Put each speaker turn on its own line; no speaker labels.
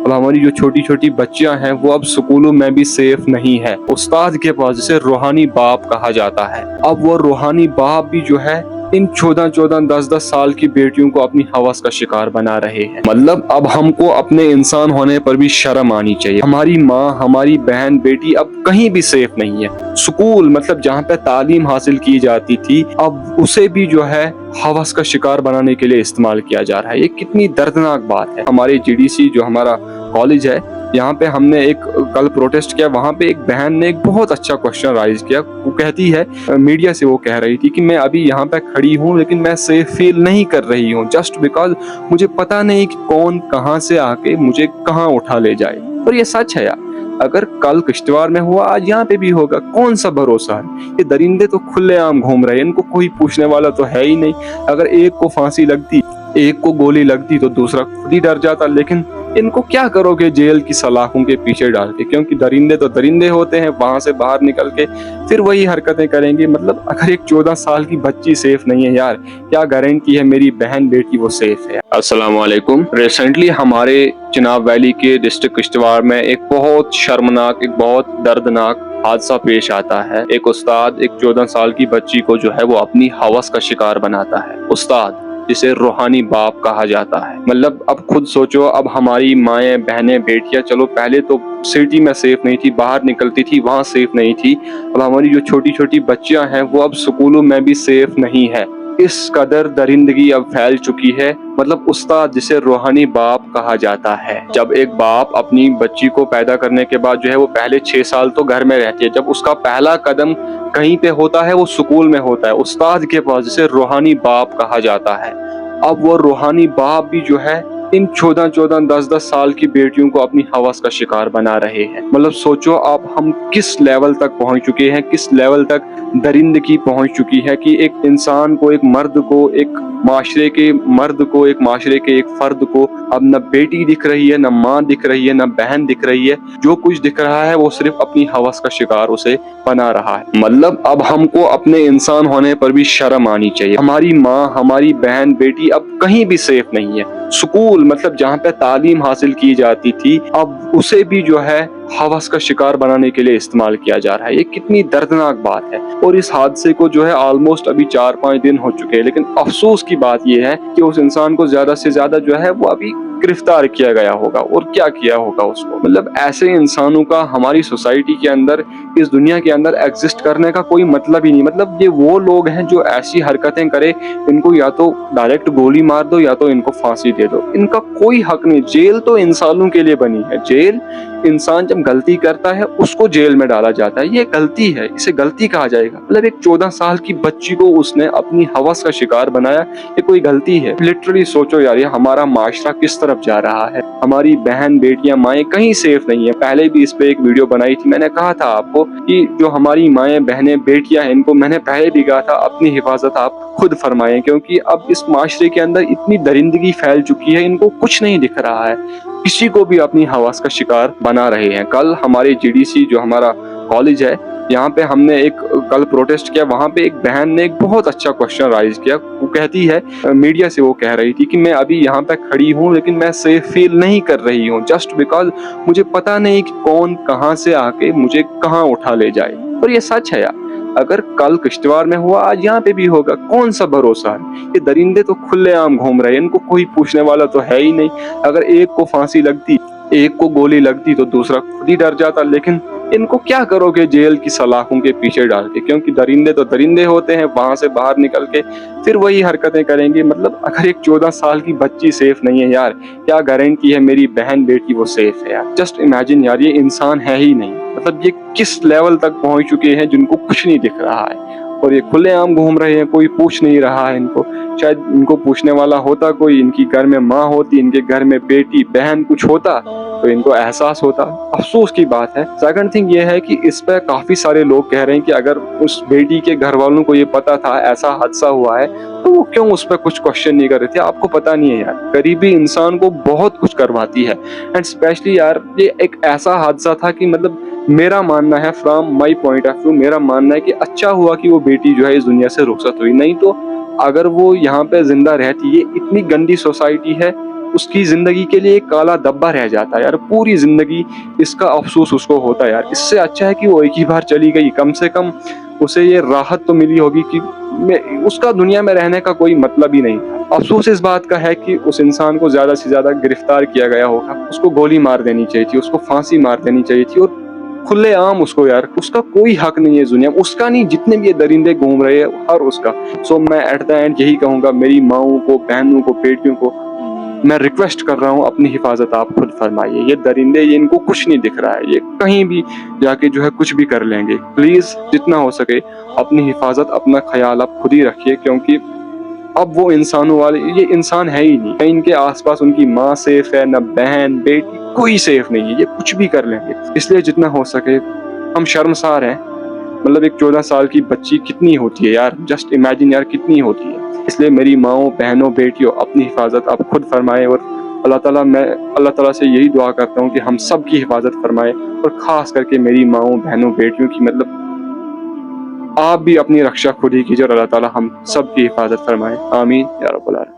अब हमारी जो छोटी छोटी बच्चियां हैं वो अब स्कूलों में भी सेफ नहीं है। उस्ताद के पास, जिसे रूहानी बाप कहा जाता है, अब वो रूहानी बाप भी जो है इन 14-14, 10-10 साल की बेटियों को अपनी हवस का शिकार बना रहे हैं। मतलब अब हमको अपने इंसान होने पर भी शर्म आनी चाहिए। हमारी माँ, हमारी बहन, बेटी अब कहीं भी सेफ नहीं है। स्कूल, मतलब जहाँ पे तालीम हासिल की जाती थी, अब उसे भी जो है हवस का शिकार बनाने के लिए इस्तेमाल किया जा रहा है। ये कितनी दर्दनाक बात है। हमारे जीडीसी जो हमारा कॉलेज है, यहाँ पे हमने एक कल प्रोटेस्ट किया। वहाँ पे एक बहन ने एक बहुत अच्छा क्वेश्चन राइज किया। वो कहती है, मीडिया से वो कह रही थी कि मैं अभी यहाँ पे खड़ी हूँ लेकिन मैं सेफ फील नहीं कर रही हूँ, जस्ट बिकॉज मुझे पता नहीं कि कौन कहाँ से आके मुझे कहाँ उठा ले जाए। और ये सच है यार, अगर कल किश्तवाड़ में हुआ, आज यहाँ पे भी होगा। कौन सा भरोसा है? ये दरिंदे तो खुलेआम घूम रहे हैं, इनको कोई पूछने वाला तो है ही नहीं। अगर एक को फांसी लगती, एक को गोली लगती तो दूसरा खुद ही डर जाता। लेकिन इनको क्या करोगे जेल की सलाखों के पीछे डाल के? क्योंकि दरिंदे तो दरिंदे होते हैं, वहां से बाहर निकल के फिर वही हरकतें करेंगे। मतलब अगर एक 14 साल की बच्ची सेफ नहीं है यार, क्या गारंटी है मेरी बहन बेटी वो सेफ है? अस्सलाम वालेकुम। रिसेंटली हमारे चिनाब वैली के डिस्ट्रिक्ट किश्तवाड़ में एक बहुत शर्मनाक, एक बहुत दर्दनाक हादसा पेश आता है। एक उस्ताद एक 14 साल की बच्ची को जो है वो अपनी हवस का शिकार बनाता है। उस्ताद, जिसे रूहानी बाप कहा जाता है। मतलब अब खुद सोचो, अब हमारी माएँ, बहनें, बेटियां, चलो पहले तो सिटी में सेफ नहीं थी, बाहर निकलती थी वहां सेफ नहीं थी। अब हमारी जो छोटी छोटी बच्चियां हैं वो अब स्कूलों में भी सेफ नहीं है। इस कदर दरिंदगी अब फैल चुकी है। मतलब उस्ताद, जिसे रूहानी बाप कहा जाता है। जब एक बाप अपनी बच्ची को पैदा करने के बाद जो है वो पहले 6 साल तो घर में रहती है। जब उसका पहला कदम कहीं पे होता है वो स्कूल में होता है, उस्ताद के पास, जिसे रूहानी बाप कहा जाता है। अब वो रूहानी बाप भी जो है इन 14-14, 10-10 साल की बेटियों को अपनी हवस का शिकार बना रहे हैं। मतलब सोचो आप, हम किस लेवल तक पहुंच चुके हैं, किस लेवल तक दरिंदगी पहुंच चुकी है कि एक इंसान को, एक मर्द को, एक माशरे के मर्द को, एक माशरे के एक फर्द को अब न बेटी दिख रही है, न माँ दिख रही है, न बहन दिख रही है। जो कुछ दिख रहा है वो सिर्फ अपनी हवस का शिकार उसे बना रहा है। मतलब अब हमको अपने इंसान होने पर भी शर्म आनी चाहिए। हमारी माँ, हमारी बहन, बेटी अब कहीं भी सेफ नहीं है। स्कूल, मतलब जहाँ पे तालीम हासिल की जाती थी, अब उसे भी जो है हवस का शिकार बनाने के लिए इस्तेमाल किया जा रहा है। ये कितनी दर्दनाक बात है। और इस हादसे को जो है ऑलमोस्ट अभी 4-5 दिन हो चुके हैं। लेकिन अफसोस की बात यह है कि उस इंसान को ज्यादा से ज्यादा जो है वो अभी गिरफ्तार किया गया होगा। और क्या किया होगा उसको? मतलब ऐसे इंसानों का हमारी सोसाइटी के अंदर, इस दुनिया के अंदर एग्जिस्ट करने का कोई मतलब ही नहीं। मतलब ये वो लोग हैं जो ऐसी हरकतें करे, इनको या तो डायरेक्ट गोली मार दो या तो इनको फांसी दे दो। इनका कोई हक नहीं। जेल तो इंसानों के लिए बनी है। जेल, इंसान जब गलती करता है उसको जेल में डाला जाता है। ये गलती है, इसे गलती कहा जाएगा? मतलब एक 14 साल की बच्ची को उसने अपनी हवस का शिकार बनाया, ये कोई गलती है? लिटरली सोचो यार, ये हमारा माशरा किस तरफ जा रहा है। हमारी बहन, बेटियां, माएँ कहीं सेफ नहीं है। पहले भी इस पे एक वीडियो बनाई थी। मैंने कहा था आपको कि जो हमारी माएँ, बहनें, बेटियां हैं, इनको मैंने पहले भी कहा था अपनी हिफाजत आप खुद फरमाएं। क्योंकि अब इस माशरे के अंदर इतनी दरिंदगी फैल चुकी है, इनको कुछ नहीं दिख रहा है, किसी को भी अपनी हवस का शिकार बना रहे हैं। कल हमारे जीडीसी जो हमारा कॉलेज है, यहाँ पे हमने एक कल प्रोटेस्ट किया। वहाँ पे एक बहन ने एक बहुत अच्छा क्वेश्चन राइज किया। वो कहती है, मीडिया से वो कह रही थी कि मैं अभी यहाँ पे खड़ी हूँ लेकिन मैं सेफ फील नहीं कर रही हूँ, जस्ट बिकॉज मुझे पता नहीं कि कौन कहाँ से आके मुझे कहाँ उठा ले जाए। और ये सच है यार, अगर कल किश्तवाड़ में हुआ, आज यहाँ पे भी होगा। कौन सा भरोसा है? ये दरिंदे तो खुलेआम घूम रहे हैं, इनको कोई पूछने वाला तो है ही नहीं। अगर एक को फांसी लगती, एक को गोली लगती तो दूसरा खुद ही डर जाता। लेकिन इनको क्या करोगे जेल की सलाखों के पीछे डाल के? क्योंकि दरिंदे तो दरिंदे होते हैं, वहां से बाहर निकल के फिर वही हरकतें करेंगे। मतलब अगर एक 14 साल की बच्ची सेफ नहीं है यार, क्या गारंटी है मेरी बहन बेटी वो सेफ है? यार जस्ट इमेजिन यार, ये इंसान है ही नहीं। मतलब ये किस लेवल तक पहुंच चुके हैं जिनको कुछ नहीं दिख रहा है और ये खुलेआम घूम रहे हैं, कोई पूछ नहीं रहा है इनको। शायद इनको पूछने वाला होता कोई, इनकी घर में माँ होती, इनके घर में बेटी, बहन कुछ होता तो इनको एहसास होता। अफसोस की बात है। सेकंड थिंग ये है कि इस पर काफी सारे लोग कह रहे हैं कि अगर उस बेटी के घर वालों को ये पता था ऐसा हादसा हुआ है तो वो क्यों उस पर कुछ क्वेश्चन नहीं कर रहे थे? आपको पता नहीं है यार, गरीबी इंसान को बहुत कुछ करवाती है। एंड स्पेशली यार, ये एक ऐसा हादसा था कि मतलब मेरा मानना है, from my point of view, मेरा मानना है कि अच्छा हुआ कि वो बेटी जो है इस दुनिया से रुखसत हुई। नहीं तो अगर वो यहाँ पे जिंदा रहती, ये इतनी गंदी सोसाइटी है اس کی زندگی کے لیے ایک کالا دبا رہ جاتا ہے یار، پوری زندگی اس کا افسوس اس کو ہوتا ہے یار۔ اس سے اچھا ہے کہ وہ ایک ہی بار چلی گئی، کم سے کم اسے یہ راحت تو ملی ہوگی کہ اس کا دنیا میں رہنے کا کوئی مطلب ہی نہیں۔ افسوس اس بات کا ہے کہ اس انسان کو زیادہ سے زیادہ گرفتار کیا گیا ہوگا، اس کو گولی مار دینی چاہیے تھی، اس کو پھانسی مار دینی چاہیے تھی، اور کھلے عام اس کو یار، اس کا کوئی حق نہیں ہے دنیا میں، اس کا نہیں، جتنے بھی یہ درندے گھوم رہے ہیں ہر اس کا۔ سو میں ایٹ دا اینڈ یہی کہوں گا میری ماؤں کو، بہنوں کو، بیٹیوں کو میں ریکویسٹ کر رہا ہوں، اپنی حفاظت آپ خود فرمائیے۔ یہ درندے، یہ ان کو کچھ نہیں دکھ رہا ہے، یہ کہیں بھی جا کے جو ہے کچھ بھی کر لیں گے۔ پلیز جتنا ہو سکے اپنی حفاظت، اپنا خیال آپ خود ہی رکھیے، کیونکہ اب وہ انسانوں والے، یہ انسان ہے ہی نہیں، نہ ان کے آس پاس ان کی ماں سیف ہے، نہ بہن بیٹی، کوئی سیف نہیں ہے، یہ کچھ بھی کر لیں گے۔ اس لیے جتنا ہو سکے، ہم شرمسار ہیں، مطلب ایک 14 سال کی بچی کتنی ہوتی ہے یار، جسٹ امیجن یار کتنی ہوتی ہے۔ اس لیے میری ماؤں، بہنوں، بیٹیوں، اپنی حفاظت آپ خود فرمائیں، اور میں اللہ تعالیٰ سے یہی دعا کرتا ہوں کہ ہم سب کی حفاظت فرمائے، اور خاص کر کے میری ماؤں، بہنوں، بیٹیوں کی، مطلب آپ بھی اپنی رکشا خود ہی کیجیے، اور اللہ تعالیٰ ہم سب کی حفاظت فرمائے۔ آمین یا رب العالمین۔